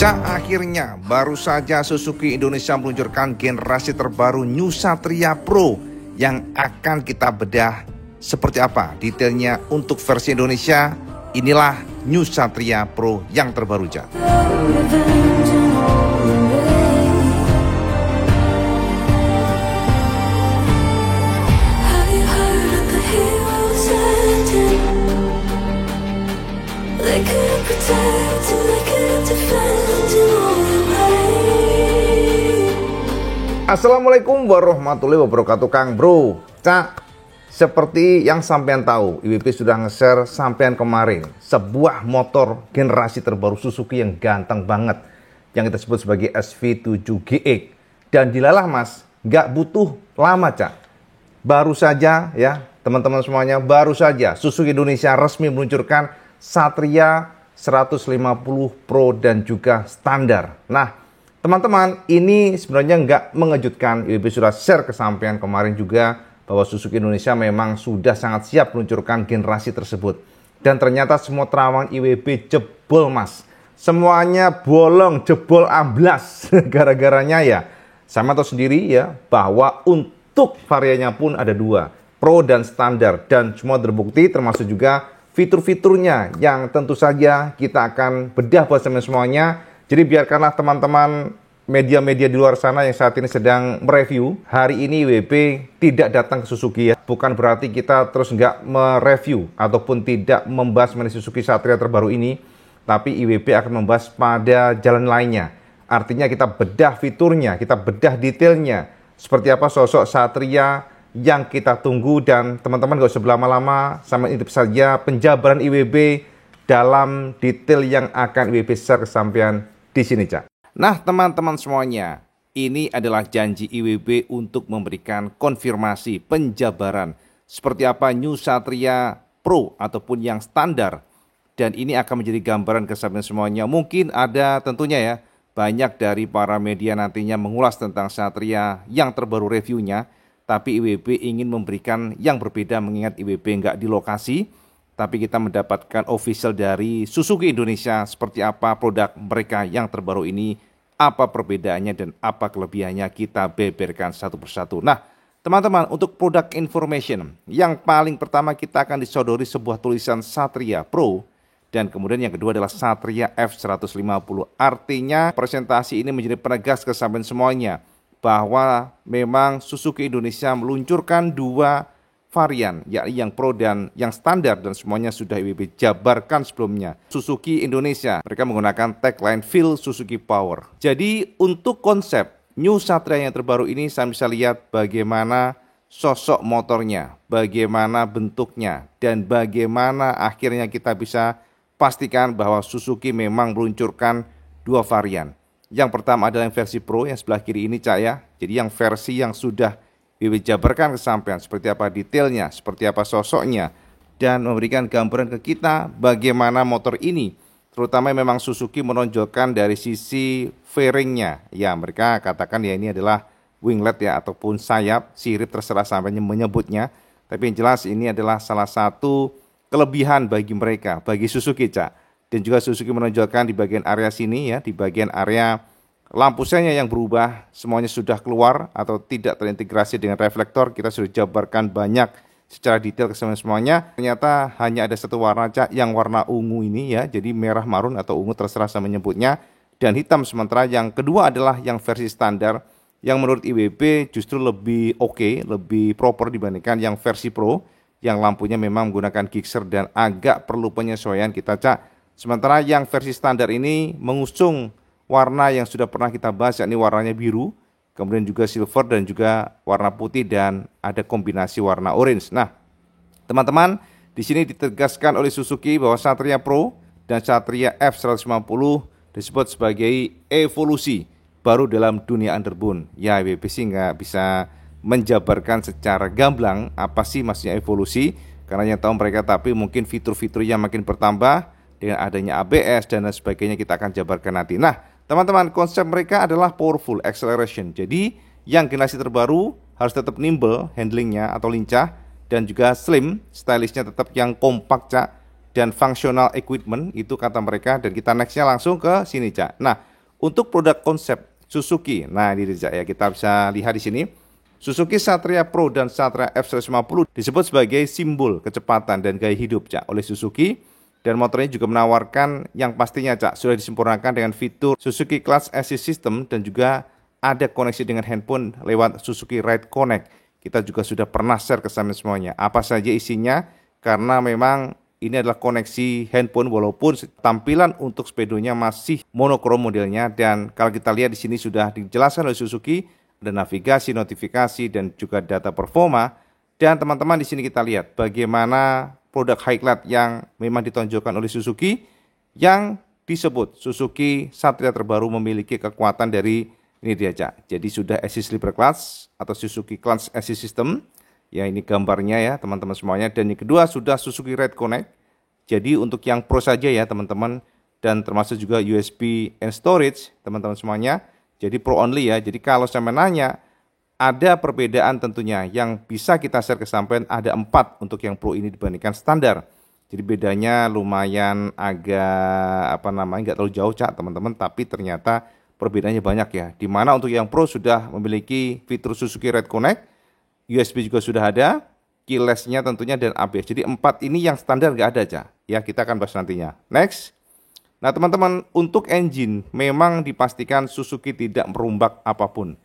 Cak, akhirnya baru saja Suzuki Indonesia meluncurkan generasi terbaru New Satria Pro yang akan kita bedah seperti apa detailnya untuk versi Indonesia. Inilah New Satria Pro yang terbaru, Cak. Assalamualaikum warahmatullahi wabarakatuh, Kang Bro. Cak, seperti yang sampean tahu, IWP sudah nge-share sampean kemarin sebuah motor generasi terbaru Suzuki yang ganteng banget, yang kita sebut sebagai SV7GX. Dan dilalah mas, nggak butuh lama, Cak. Baru saja ya, teman-teman semuanya, baru saja Suzuki Indonesia resmi meluncurkan Satria 150 Pro dan juga standar. Nah, teman-teman, ini sebenarnya nggak mengejutkan. IWP sudah share ke sampean kemarin juga bahwa Suzuki Indonesia memang sudah sangat siap meluncurkan generasi tersebut. Dan ternyata semua terawang IWP jebol, mas. Semuanya bolong, jebol, amblas. Gara-garanya ya, sama tahu sendiri ya, bahwa untuk variannya pun ada dua, Pro dan standar. Dan semua terbukti, termasuk juga fitur-fiturnya yang tentu saja kita akan bedah buat semuanya. Jadi biarkanlah teman-teman media-media di luar sana yang saat ini sedang mereview. Hari ini IWP tidak datang ke Suzuki ya. Bukan berarti kita terus nggak mereview ataupun tidak membahas mengenai Suzuki Satria terbaru ini. Tapi IWP akan membahas pada jalan lainnya. Artinya kita bedah fiturnya, kita bedah detailnya. Seperti apa sosok Satria yang kita tunggu. Dan teman-teman gak usah berlama-lama, sama intip saja penjabaran IWP dalam detail yang akan IWP share ke sampean di sini, Cak. Nah, teman-teman semuanya, ini adalah janji IWP untuk memberikan konfirmasi penjabaran seperti apa New Satria Pro ataupun yang standar. Dan ini akan menjadi gambaran ke sampean semuanya. Mungkin ada tentunya ya, banyak dari para media nantinya mengulas tentang Satria yang terbaru reviewnya. Tapi IWP ingin memberikan yang berbeda, mengingat IWP nggak di lokasi. Tapi kita mendapatkan official dari Suzuki Indonesia seperti apa produk mereka yang terbaru ini, apa perbedaannya dan apa kelebihannya, kita beberkan satu persatu. Nah, teman-teman, untuk produk information, yang paling pertama kita akan disodori sebuah tulisan Satria Pro, dan kemudian yang kedua adalah Satria F150. Artinya presentasi ini menjadi penegas ke sampean semuanya bahwa memang Suzuki Indonesia meluncurkan dua varian, yakni yang Pro dan yang standar, dan semuanya sudah IWP jabarkan sebelumnya. Suzuki Indonesia, mereka menggunakan tagline Feel Suzuki Power. Jadi untuk konsep New Satria yang terbaru ini, saya bisa lihat bagaimana sosok motornya, bagaimana bentuknya, dan bagaimana akhirnya kita bisa pastikan bahwa Suzuki memang meluncurkan dua varian. Yang pertama adalah yang versi Pro yang sebelah kiri ini, Cak ya. Jadi yang versi yang sudah IWP jabarkan ke sampean seperti apa detailnya, seperti apa sosoknya, dan memberikan gambaran ke kita bagaimana motor ini, terutama memang Suzuki menonjolkan dari sisi fairingnya. Ya, mereka katakan ya ini adalah winglet ya, ataupun sayap, sirip, terserah sampean menyebutnya. Tapi yang jelas ini adalah salah satu kelebihan bagi mereka, bagi Suzuki, Cak. Dan juga Suzuki menonjolkan di bagian area sini ya, di bagian area lampu senya yang berubah, semuanya sudah keluar atau tidak terintegrasi dengan reflektor. Kita sudah jabarkan banyak secara detail ke semuanya. Ternyata hanya ada satu warna, Cak, yang warna ungu ini ya. Jadi merah marun atau ungu, terserah saya menyebutnya, dan hitam. Sementara yang kedua adalah yang versi standar, yang menurut IWP justru lebih oke, lebih proper dibandingkan yang versi Pro, yang lampunya memang menggunakan gixxer dan agak perlu penyesuaian kita, Cak. Sementara yang versi standar ini mengusung warna yang sudah pernah kita bahas, yakni warnanya biru, kemudian juga silver dan juga warna putih, dan ada kombinasi warna orange. Nah, teman-teman, di sini ditegaskan oleh Suzuki bahwa Satria Pro dan Satria F150 disebut sebagai evolusi baru dalam dunia underbone. Ya, IWP sih nggak bisa menjabarkan secara gamblang apa sih maksudnya evolusi, karena yang tahu mereka, tapi mungkin fitur-fitur yang makin bertambah dengan adanya ABS dan lain sebagainya, kita akan jabarkan nanti. Nah, teman-teman, konsep mereka adalah powerful acceleration. Jadi yang generasi terbaru harus tetap nimble handlingnya atau lincah, dan juga slim, stylishnya tetap yang kompak, Cak, dan functional equipment, itu kata mereka. Dan kita nextnya langsung ke sini, Cak. Nah, Untuk produk konsep Suzuki, nah ini ya kita bisa lihat di sini. Suzuki Satria Pro dan Satria F150 disebut sebagai simbol kecepatan dan gaya hidup Cak oleh Suzuki, dan motornya juga menawarkan yang pastinya Cak sudah disempurnakan dengan fitur Suzuki Clutch Assist System dan juga ada koneksi dengan handphone lewat Suzuki Ride Connect. Kita juga sudah pernah share ke sampean semuanya. Apa saja isinya? Karena memang ini adalah koneksi handphone walaupun tampilan untuk speedonya masih monokrom modelnya, dan kalau kita lihat di sini sudah dijelaskan oleh Suzuki ada navigasi, notifikasi dan juga data performa. Dan teman-teman di sini kita lihat bagaimana produk highlight yang memang ditonjolkan oleh Suzuki yang disebut Suzuki Satria terbaru memiliki kekuatan dari ini dia Cak. Jadi sudah assist slipper clutch atau Suzuki Clutch Assist System. Ya ini gambarnya ya teman-teman semuanya. Dan yang kedua sudah Suzuki Ride Connect. Jadi untuk yang pro saja ya teman-teman, dan termasuk juga USB and storage teman-teman semuanya. Jadi pro only ya. Jadi kalau saya menanya ada perbedaan tentunya yang bisa kita share ke sampean, ada 4 untuk yang pro ini dibandingkan standar. Jadi bedanya lumayan agak nggak terlalu jauh Cak teman-teman, tapi ternyata perbedaannya banyak ya. Dimana untuk yang pro sudah memiliki fitur Suzuki Ride Connect, USB juga sudah ada, keyless-nya tentunya dan ABS. Jadi 4 ini yang standar nggak ada Cak. Ya kita akan bahas nantinya. Next. Nah teman-teman, untuk engine memang dipastikan Suzuki tidak merombak apapun.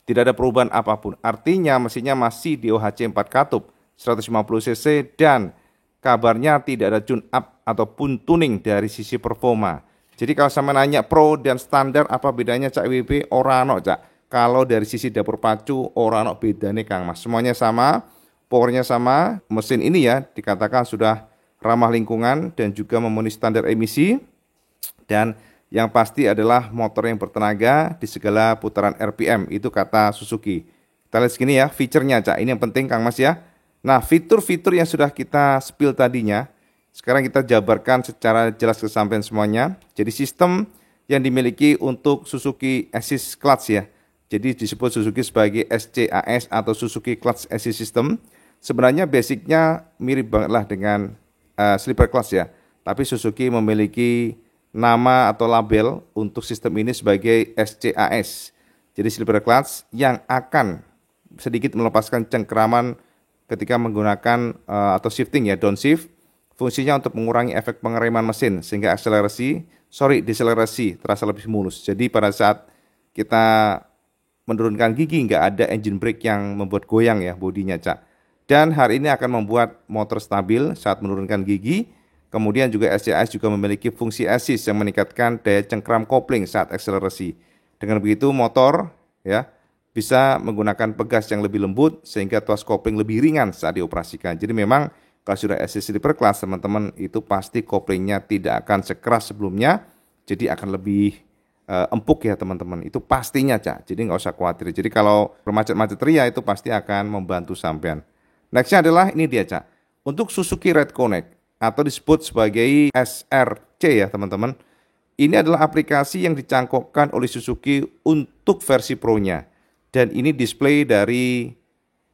Tidak ada perubahan apapun. Artinya mesinnya masih DOHC 4 katup 150 cc dan kabarnya tidak ada tune up ataupun tuning dari sisi performa. Jadi kalau sama nanya pro dan standar apa bedanya Cak WB, ora ono Cak. Kalau dari sisi dapur pacu, ora ono bedane Kang Mas. Semuanya sama, powernya sama. Mesin ini ya dikatakan sudah ramah lingkungan dan juga memenuhi standar emisi. Dan yang pasti adalah motor yang bertenaga di segala putaran RPM, itu kata Suzuki. Kita lihat segini ya, fiturnya Cak. Ini yang penting Kang Mas ya. Nah, fitur-fitur yang sudah kita spill tadinya, sekarang kita jabarkan secara jelas ke sampean semuanya. Jadi sistem yang dimiliki untuk Suzuki Assist Clutch ya. Jadi disebut Suzuki sebagai SCAS atau Suzuki Clutch Assist System. Sebenarnya basicnya mirip banget lah dengan slipper clutch ya. Tapi Suzuki memiliki nama atau label untuk sistem ini sebagai SCAS. Jadi slipper clutch yang akan sedikit melepaskan cengkeraman ketika menggunakan atau shifting ya, downshift. Fungsinya untuk mengurangi efek pengereman mesin sehingga deselerasi terasa lebih mulus. Jadi pada saat kita menurunkan gigi nggak ada engine brake yang membuat goyang ya bodinya Cak. Dan hal ini akan membuat motor stabil saat menurunkan gigi. Kemudian juga SCAS juga memiliki fungsi assist yang meningkatkan daya cengkram kopling saat akselerasi. Dengan begitu motor ya bisa menggunakan pegas yang lebih lembut sehingga tuas kopling lebih ringan saat dioperasikan. Jadi memang kalau sudah assist slipper clutch teman-teman itu pasti koplingnya tidak akan sekeras sebelumnya. Jadi akan lebih empuk ya teman-teman, itu pastinya Cak. Jadi nggak usah khawatir. Jadi kalau bermacet-macet ria itu pasti akan membantu sampean. Nextnya adalah ini dia Cak. Untuk Suzuki Ride Connect atau disebut sebagai SRC ya teman-teman. Ini adalah aplikasi yang dicangkokkan oleh Suzuki untuk versi Pro-nya. Dan ini display dari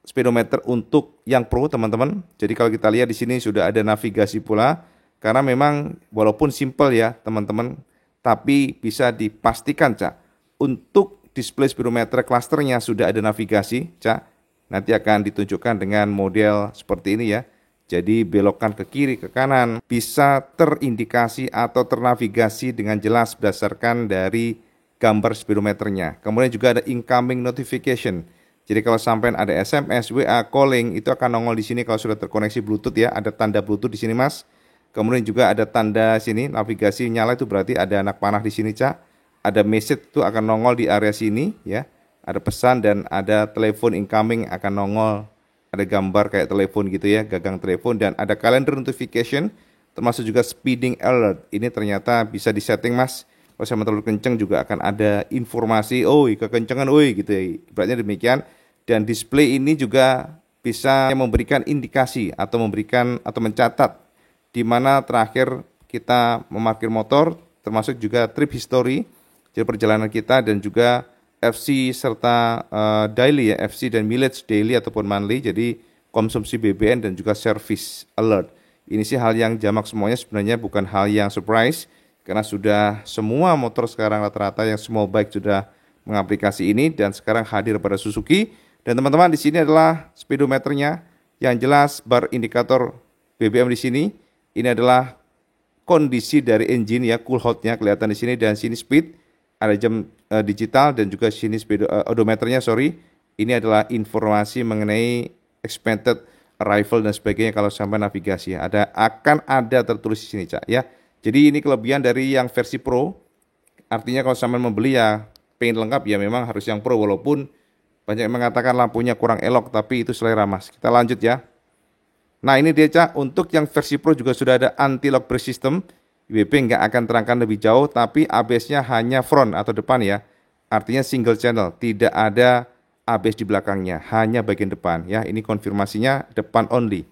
speedometer untuk yang Pro teman-teman. Jadi kalau kita lihat di sini sudah ada navigasi pula. Karena memang walaupun simple ya teman-teman, tapi bisa dipastikan Cak, untuk display speedometer klasternya sudah ada navigasi Cak. Nanti akan ditunjukkan dengan model seperti ini ya. Jadi belokkan ke kiri, ke kanan, bisa terindikasi atau ternavigasi dengan jelas berdasarkan dari gambar speedometernya. Kemudian juga ada incoming notification. Jadi kalau sampai ada SMS, WA, calling, itu akan nongol di sini kalau sudah terkoneksi Bluetooth ya. Ada tanda Bluetooth di sini Mas. Kemudian juga ada tanda sini navigasi nyala, itu berarti ada anak panah di sini Cak. Ada message itu akan nongol di area sini ya. Ada pesan dan ada telepon incoming akan nongol. Ada gambar kayak telepon gitu ya, gagang telepon, dan ada calendar notification termasuk juga speeding alert. Ini ternyata bisa disetting Mas. Kalau saya terlalu kenceng juga akan ada informasi, kekencengan, gitu ya. Ibaratnya demikian. Dan display ini juga bisa memberikan indikasi atau memberikan atau mencatat di mana terakhir kita memarkir motor, termasuk juga trip history, jadi perjalanan kita, dan juga FC serta daily ya, FC dan mileage daily ataupun monthly, jadi konsumsi BBM dan juga service alert. Ini sih hal yang jamak semuanya, sebenarnya bukan hal yang surprise. karena sudah semua motor sekarang rata-rata yang small bike sudah mengaplikasi ini dan sekarang hadir pada Suzuki. Dan teman-teman, di sini adalah speedometernya, yang jelas bar indikator BBM di sini. Ini adalah kondisi dari engine ya, cool hotnya kelihatan di sini, dan sini speed, ada jam digital dan juga sini speed odometernya, sorry. Ini adalah informasi mengenai expected arrival dan sebagainya kalau sampai navigasi. Akan ada tertulis di sini, Cak ya. Jadi ini kelebihan dari yang versi Pro. Artinya kalau sampai membeli ya pengen lengkap ya memang harus yang Pro, walaupun banyak yang mengatakan lampunya kurang elok, tapi itu selera Mas. Kita lanjut ya. Nah ini dia, Cak, untuk yang versi Pro juga sudah ada anti-lock brake system. IWP nggak akan terangkan lebih jauh, tapi ABS-nya hanya front atau depan ya. Artinya single channel, tidak ada ABS di belakangnya, hanya bagian depan ya. Ini konfirmasinya depan only.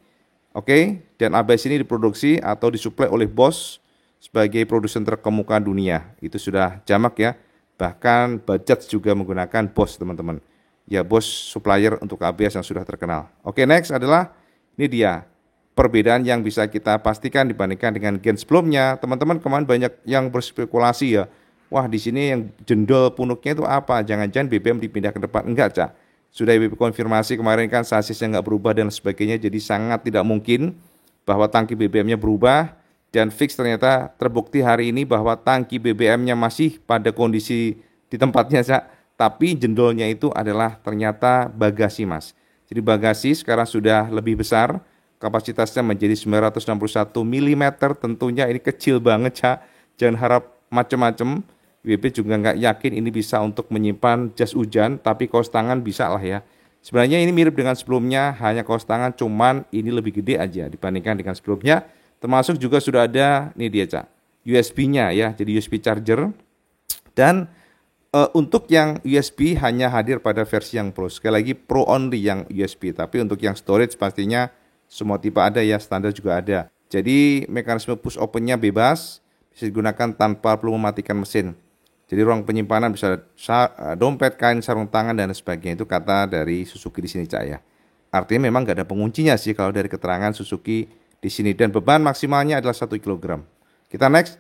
Oke, dan ABS ini diproduksi atau disuplai oleh Bosch sebagai produsen terkemuka dunia. Itu sudah jamak ya. Bahkan Bajaj juga menggunakan Bosch, teman-teman. Ya, Bosch supplier untuk ABS yang sudah terkenal. Oke, next adalah ini dia perbedaan yang bisa kita pastikan dibandingkan dengan gen sebelumnya. Teman-teman kemarin banyak yang berspekulasi ya. Wah, di sini yang jendol punuknya itu apa? Jangan-jangan BBM dipindah ke depan. Enggak, Cak. Sudah IWP konfirmasi kemarin kan sasisnya nggak berubah dan sebagainya. Jadi sangat tidak mungkin bahwa tangki BBM-nya berubah. Dan fix ternyata terbukti hari ini bahwa tangki BBM-nya masih pada kondisi di tempatnya, Cak. Tapi jendolnya itu adalah ternyata bagasi, Mas. Jadi bagasi sekarang sudah lebih besar. Kapasitasnya menjadi 961 mm. Tentunya ini kecil banget, Cak. Jangan harap macam-macam. IWP juga nggak yakin ini bisa untuk menyimpan jas hujan, tapi kaos tangan bisa lah ya. Sebenarnya ini mirip dengan sebelumnya, hanya kaos tangan cuman ini lebih gede aja dibandingkan dengan sebelumnya. Termasuk juga sudah ada, nih dia, Cak, USB-nya ya, jadi USB charger. Dan untuk yang USB hanya hadir pada versi yang Pro. Sekali lagi Pro only yang USB, tapi untuk yang storage pastinya semua tipe ada ya, standar juga ada. Jadi mekanisme push open-nya bebas, bisa digunakan tanpa perlu mematikan mesin. Jadi ruang penyimpanan bisa dompet, kain, sarung tangan, dan sebagainya. Itu kata dari Suzuki di sini, Cak ya. Artinya memang nggak ada penguncinya sih kalau dari keterangan Suzuki di sini. Dan beban maksimalnya adalah 1 kg. Kita next.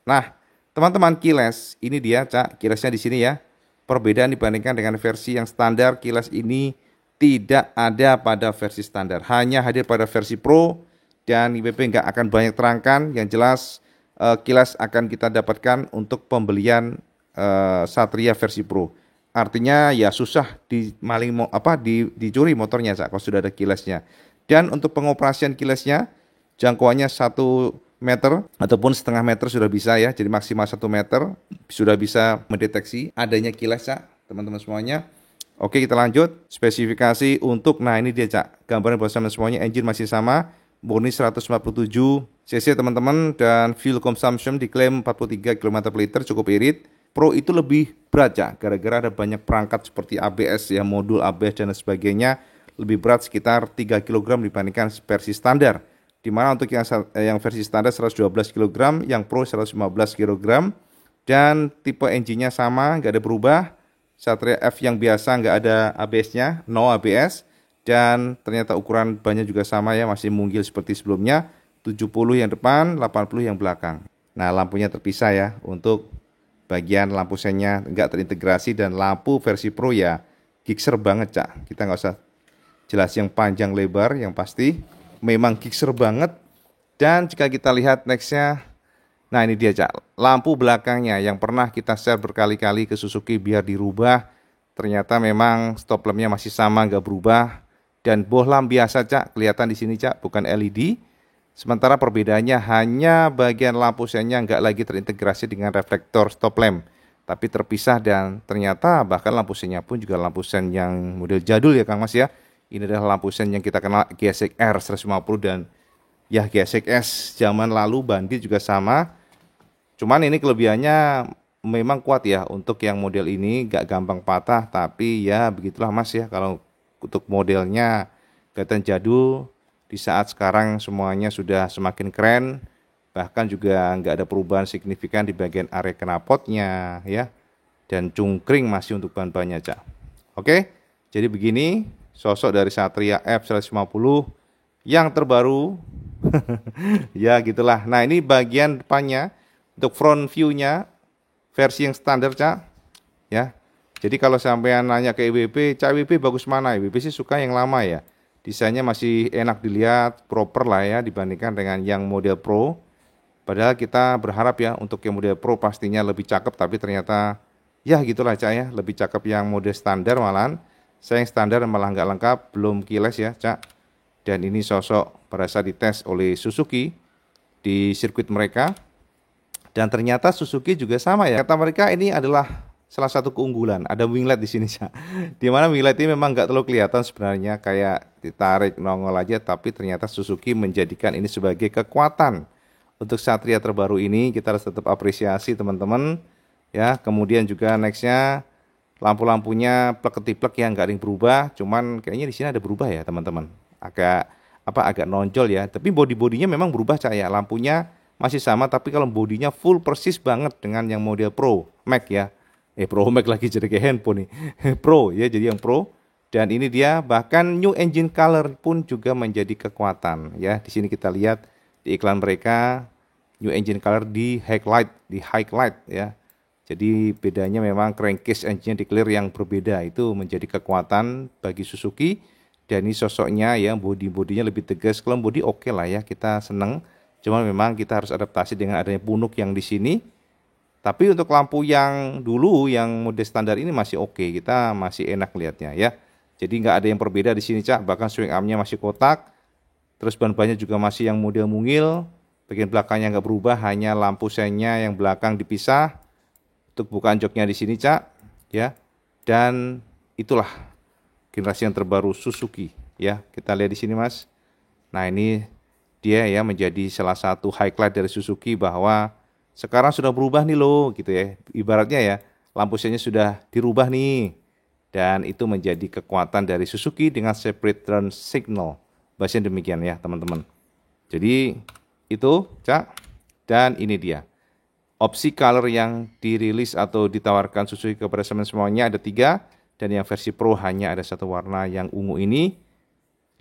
Nah, teman-teman, keyless. Ini dia, Cak, keylessnya di sini ya. Perbedaan dibandingkan dengan versi yang standar, keyless ini tidak ada pada versi standar. Hanya hadir pada versi Pro. Dan IWP nggak akan banyak terangkan. Yang jelas keyless akan kita dapatkan untuk pembelian Satria versi Pro. Artinya ya susah dicuri motornya, Cak, kalau sudah ada keylessnya. Dan untuk pengoperasian keylessnya jangkauannya 1 meter ataupun setengah meter sudah bisa ya. Jadi maksimal 1 meter sudah bisa mendeteksi adanya keyless, Cak, teman-teman semuanya. Oke, kita lanjut. Spesifikasi untuk, nah ini dia, Cak, gambaran buat semuanya. Engine masih sama, murni 147 cc teman-teman, dan fuel consumption diklaim 43 km per liter, cukup irit. Pro itu lebih berat, Cak, gara-gara ada banyak perangkat seperti ABS ya, modul ABS dan sebagainya, lebih berat sekitar 3 kg dibandingkan versi standar. Dimana untuk yang versi standar 112 kg, yang Pro 115 kg, dan tipe engine-nya sama, nggak ada berubah. Satria F yang biasa nggak ada ABS-nya, no ABS, dan ternyata ukuran bannya juga sama ya, masih munggil seperti sebelumnya, 70 yang depan, 80 yang belakang. Nah, lampunya terpisah ya, untuk bagian lampu sennya nggak terintegrasi, dan lampu versi Pro ya gixxer banget, Cak. Kita nggak usah jelas yang panjang lebar, yang pasti memang gixxer banget. Dan jika kita lihat nextnya, nah ini dia, Cak, lampu belakangnya yang pernah kita share berkali-kali ke Suzuki biar dirubah, ternyata memang stop lampnya masih sama, nggak berubah. Dan bohlam biasa, Cak, kelihatan di sini, Cak, bukan LED. Sementara perbedaannya hanya bagian lampu sennya nggak lagi terintegrasi dengan reflektor stop lamp, tapi terpisah. Dan ternyata bahkan lampu sennya pun juga lampu sen yang model jadul ya, Kang Mas ya. Ini adalah lampu sen yang kita kenal GSX R 150, dan ya GSX zaman lalu bandit juga sama. Cuman ini kelebihannya memang kuat ya, untuk yang model ini nggak gampang patah. Tapi ya begitulah, Mas ya, kalau untuk modelnya kelihatan jadul. Di saat sekarang semuanya sudah semakin keren, bahkan juga nggak ada perubahan signifikan di bagian area knalpotnya ya, dan cungkring masih untuk ban-bannya, Cak. Oke, jadi begini sosok dari Satria F150 yang terbaru. Ya gitulah. Nah, ini bagian depannya Untuk front view-nya versi yang standar, Cak. Ya. Jadi kalau sampean nanya ke IWP, Cak IWP bagus mana? IWP sih suka yang lama ya. Desainnya masih enak dilihat, proper lah ya dibandingkan dengan yang model Pro. Padahal kita berharap ya untuk yang model Pro pastinya lebih cakep, tapi ternyata ya gitulah Cak ya, lebih cakep yang model standar malahan. Saya yang standar malah nggak lengkap, belum keyless ya Cak. Dan ini sosok pada saat dites oleh Suzuki di sirkuit mereka. Dan ternyata Suzuki juga sama ya. Kata mereka ini adalah salah satu keunggulan. Ada winglet di sini, Cak. Di mana winglet ini memang nggak terlalu kelihatan sebenarnya, kayak ditarik nongol aja, tapi ternyata Suzuki menjadikan ini sebagai kekuatan. Untuk Satria terbaru ini kita harus tetap apresiasi teman-teman. Ya, kemudian juga nextnya lampu-lampunya plek-ketiplek yang nggak ada yang berubah, cuman kayaknya di sini ada berubah ya teman-teman. Agak nonjol ya, tapi body-bodinya memang berubah Cak ya. Lampunya masih sama, tapi kalau bodinya full persis banget dengan yang model Pro Max ya. Pro Max lagi jadi kayak handphone nih. Pro ya, jadi yang Pro. Dan ini dia bahkan new engine color pun juga menjadi kekuatan ya. Di sini kita lihat di iklan mereka new engine color di highlight ya. Jadi bedanya memang crankcase engine declare yang berbeda, itu menjadi kekuatan bagi Suzuki. Dan ini sosoknya ya, bodinya lebih tegas. Kalau body oke lah ya, kita seneng. Cuma memang kita harus adaptasi dengan adanya punuk yang di sini. Tapi untuk lampu yang dulu, yang mode standar ini masih oke, kita masih enak lihatnya ya. Jadi nggak ada yang berbeda di sini Cak, bahkan swing armnya masih kotak. Terus ban-bannya juga masih yang model mungil. Bagian belakangnya nggak berubah, hanya lampu seinnya yang belakang dipisah. Untuk bukaan joknya di sini Cak, ya. Dan itulah generasi yang terbaru Suzuki, ya. Kita lihat di sini Mas. Nah ini dia ya menjadi salah satu highlight dari Suzuki bahwa sekarang sudah berubah nih loh gitu ya. Ibaratnya ya, lampu seinnya sudah dirubah nih. Dan itu menjadi kekuatan dari Suzuki dengan separate turn signal. Bahasanya demikian ya teman-teman. Jadi itu Cak. Dan ini dia. Opsi color yang dirilis atau ditawarkan Suzuki kepada semuanya ada 3. Dan yang versi Pro hanya ada 1 warna yang ungu ini.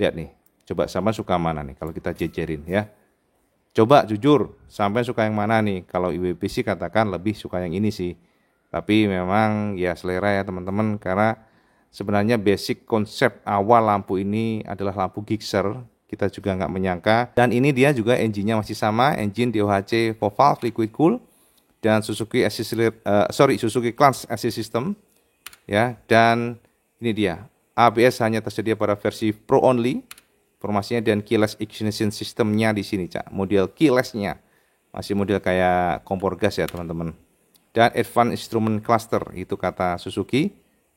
Lihat nih. Coba sama suka mana nih kalau kita jejerin ya. Coba jujur, sampai suka yang mana nih? Kalau IWP sih katakan lebih suka yang ini sih. Tapi memang ya selera ya teman-teman. Karena sebenarnya basic konsep awal lampu ini adalah lampu Gixxer. Kita juga nggak menyangka. Dan ini dia juga engine-nya masih sama. Engine DOHC 4 valve liquid cool. Dan Suzuki Clutch Assist System. Ya, dan ini dia. ABS hanya tersedia pada versi Pro only. Informasinya dan keyless ignition systemnya di sini Cak. Model keylessnya masih model kayak kompor gas ya teman-teman. Dan advanced instrument cluster itu kata Suzuki.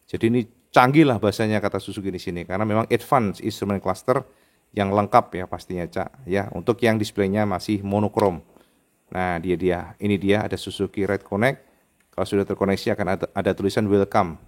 Jadi ini canggih lah bahasanya kata Suzuki di sini karena memang advanced instrument cluster yang lengkap ya pastinya Cak. Ya untuk yang displaynya masih monokrom. Nah ini dia ada Suzuki Ride Connect. Kalau sudah terkoneksi akan ada tulisan welcome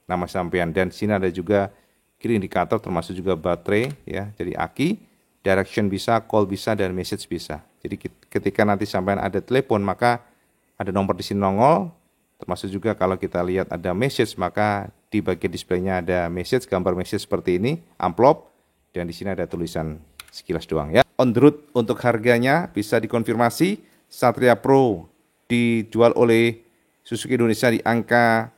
nama sampean dan di sini ada juga kiri indikator termasuk juga baterai ya. Jadi aki, direction bisa, call bisa dan message bisa. Jadi ketika nanti sampai ada telepon maka ada nomor di sini nongol. Termasuk juga kalau kita lihat ada message maka di bagian displaynya ada message, gambar message seperti ini, amplop dan di sini ada tulisan sekilas doang ya. On the road untuk harganya bisa dikonfirmasi Satria Pro dijual oleh Suzuki Indonesia di angka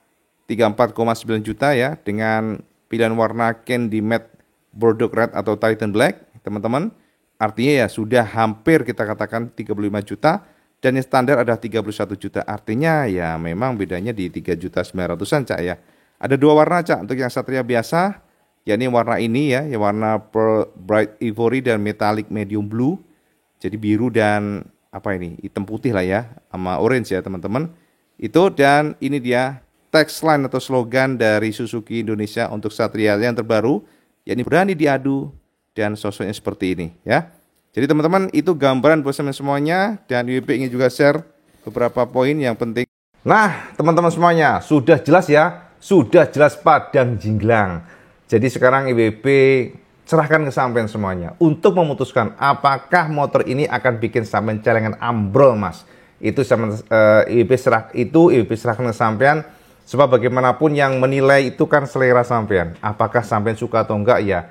34,9 juta ya dengan pilihan warna candy matte bordeaux red atau Titan black teman-teman. Artinya ya sudah hampir kita katakan 35 juta dan yang standar ada 31 juta. Artinya ya memang bedanya di 3.900.000-an Cak ya. Ada 2 warna Cak untuk yang Satria biasa, yakni warna ini ya, yang warna Pearl Bright Ivory dan Metallic Medium Blue. Jadi biru dan apa ini? Hitam putih lah ya, sama orange ya teman-teman. Itu dan ini dia tagline atau slogan dari Suzuki Indonesia untuk Satria yang terbaru, yakni berani diadu dan sosoknya seperti ini ya. Jadi teman-teman itu gambaran buat semuanya dan IWP ingin juga share beberapa poin yang penting. Nah teman-teman semuanya sudah jelas ya, sudah jelas padang jinglang. Jadi sekarang IWP serahkan ke sampean semuanya untuk memutuskan apakah motor ini akan bikin sampean celengan ambrol Mas. Itu IWP serahkan ke sampean. Sebab bagaimanapun yang menilai itu kan selera sampean. Apakah sampean suka atau enggak ya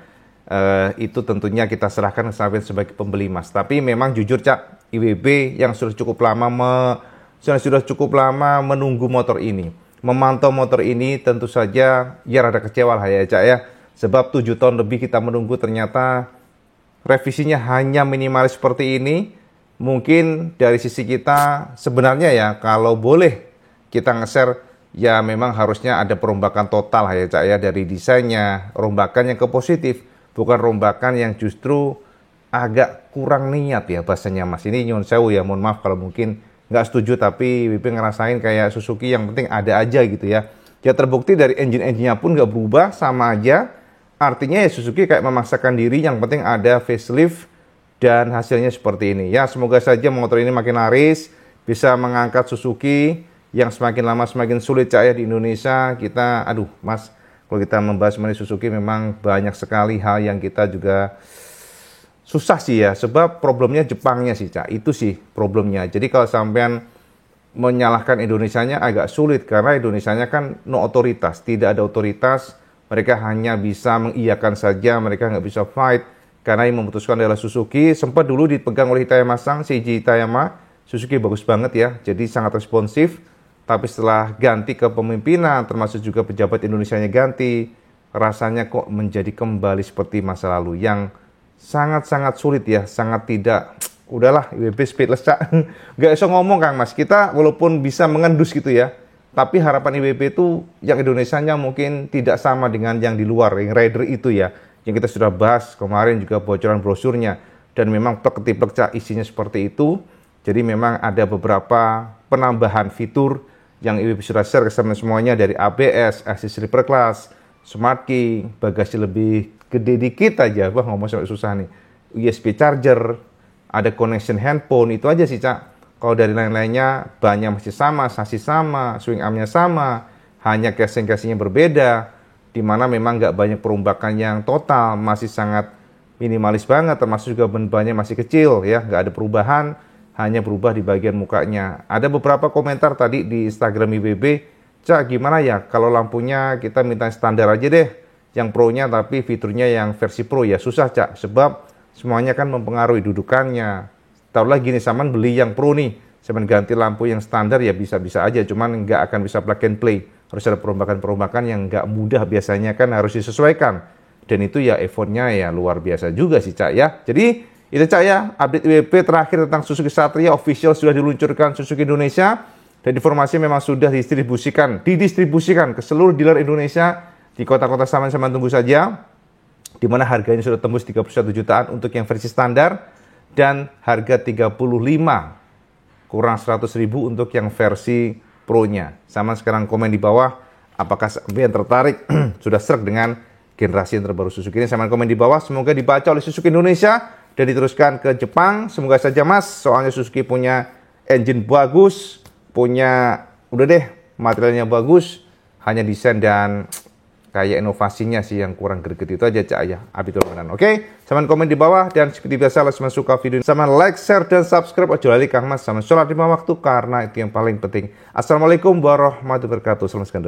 itu tentunya kita serahkan ke sampean sebagai pembeli Mas. Tapi memang jujur Cak, IWB yang sudah cukup lama sudah cukup lama menunggu motor ini, memantau motor ini. Tentu saja ya rada kecewa lah ya Cak ya, sebab 7 tahun lebih kita menunggu, ternyata revisinya hanya minimalis seperti ini. Mungkin dari sisi kita sebenarnya ya, kalau boleh kita nge-share, ya memang harusnya ada perombakan total ya Cak ya, dari desainnya, rombakan yang ke positif, bukan rombakan yang justru agak kurang niat ya bahasanya Mas. Ini nyun sewu ya, mohon maaf kalau mungkin nggak setuju, tapi WP ngerasain kayak Suzuki yang penting ada aja gitu ya. Ya terbukti dari engine-nya pun nggak berubah, sama aja. Artinya ya Suzuki kayak memaksakan diri, yang penting ada facelift, dan hasilnya seperti ini. Ya semoga saja motor ini makin laris, bisa mengangkat Suzuki yang semakin lama semakin sulit Cak ya di Indonesia. Kita, aduh Mas, kalau kita membahas mengenai Suzuki memang banyak sekali hal yang kita juga susah sih ya, sebab problemnya Jepangnya sih Cak, itu sih problemnya. Jadi kalau sampean menyalahkan Indonesianya agak sulit, karena Indonesianya kan no otoritas, tidak ada otoritas, mereka hanya bisa mengiyakan saja, mereka nggak bisa fight, karena yang memutuskan adalah Suzuki. Sempat dulu dipegang oleh Hitayama-san, Seiji Hitayama, Suzuki bagus banget ya, jadi sangat responsif, tapi setelah ganti kepemimpinan, termasuk juga pejabat Indonesianya ganti, rasanya kok menjadi kembali seperti masa lalu, yang sangat-sangat sulit ya, sangat tidak, udahlah IWB speedless Cak. Gak bisa ngomong Kang Mas, kita walaupun bisa mengendus gitu ya, tapi harapan IWB itu yang Indonesianya mungkin tidak sama dengan yang di luar, yang rider itu ya, yang kita sudah bahas kemarin juga bocoran brosurnya, dan memang plek-ketiplek Cak isinya seperti itu. Jadi memang ada beberapa penambahan fitur yang IWB sudah share ke semuanya, dari ABS, assist sleeper class, smart key, bagasi lebih gede dikit aja, wah ngomong sampai susah nih, USB charger, ada connection handphone, itu aja sih Cak. Kalau dari lain-lainnya banyak masih sama, sasis sama, swing armnya sama, hanya casing-casingnya berbeda, dimana memang nggak banyak perombakan yang total, masih sangat minimalis banget, termasuk juga ban-bannya masih kecil ya, nggak ada perubahan, hanya berubah di bagian mukanya. Ada beberapa komentar tadi di Instagram IWB, Cak gimana ya kalau lampunya kita minta standar aja deh, yang pro-nya tapi fiturnya yang versi pro. Ya susah Cak, sebab semuanya kan mempengaruhi dudukannya. Taruhlah gini, saman beli yang pro nih, saman ganti lampu yang standar ya bisa-bisa aja, cuman nggak akan bisa plug and play. Harus ada perombakan-perombakan yang nggak mudah, biasanya kan harus disesuaikan. Dan itu ya effortnya ya luar biasa juga sih Cak ya. Jadi itu Cak ya, update IWB terakhir tentang Suzuki Satria official sudah diluncurkan Suzuki Indonesia. Dan informasi memang sudah didistribusikan ke seluruh dealer Indonesia. Di kota-kota sama-sama tunggu saja, di mana harganya sudah tembus 31 jutaan untuk yang versi standar, dan harga 35 kurang 100 ribu untuk yang versi pro-nya. Sama sekarang komen di bawah, apakah sampai yang tertarik sudah serak dengan generasi yang terbaru Suzuki ini? Sama komen di bawah, semoga dibaca oleh Suzuki Indonesia dan diteruskan ke Jepang. Semoga saja Mas, soalnya Suzuki punya engine bagus, punya udah deh materialnya bagus, hanya desain dan kayak inovasinya sih yang kurang greget. Itu aja Cak ya, Abitur Menan. Oke, sama komen di bawah, dan seperti biasa kalau suka video ini, sama like, share, dan subscribe. Ojo lali Kang Mas, sama sholat 5 waktu, karena itu yang paling penting. Assalamualaikum warahmatullahi wabarakatuh. Salam sekandos.